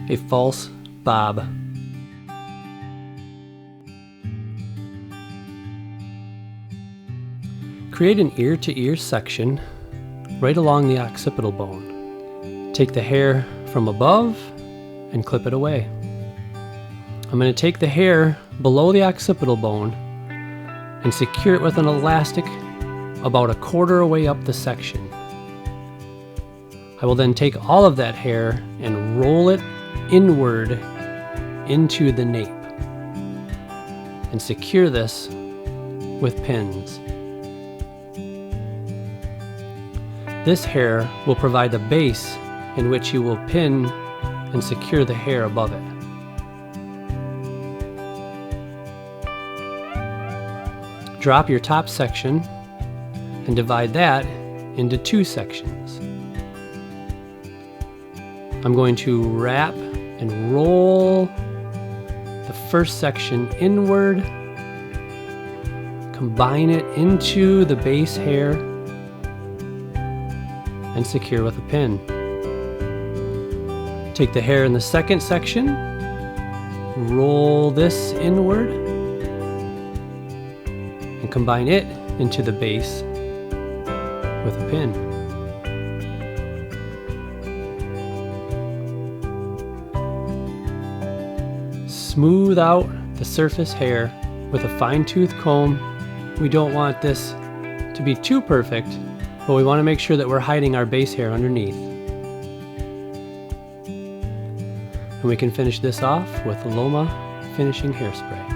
a false bob. Create an ear-to-ear section right along the occipital bone. Take the hair from above and clip it away. I'm going to take the hair below the occipital bone and secure it with an elastic about a quarter way up the section. I will then take all of that hair and roll it inward into the nape and secure this with pins. This hair will provide the base in which you will pin and secure the hair above it. Drop your top section and divide that into 2 sections. I'm going to wrap and roll the first section inward, combine it into the base hair, and secure with a pin. Take the hair in the second section, roll this inward, and combine it into the base with a pin. Smooth out the surface hair with a fine-tooth comb. We don't want this to be too perfect, but we want to make sure that we're hiding our base hair underneath. And we can finish this off with Loma finishing hairspray.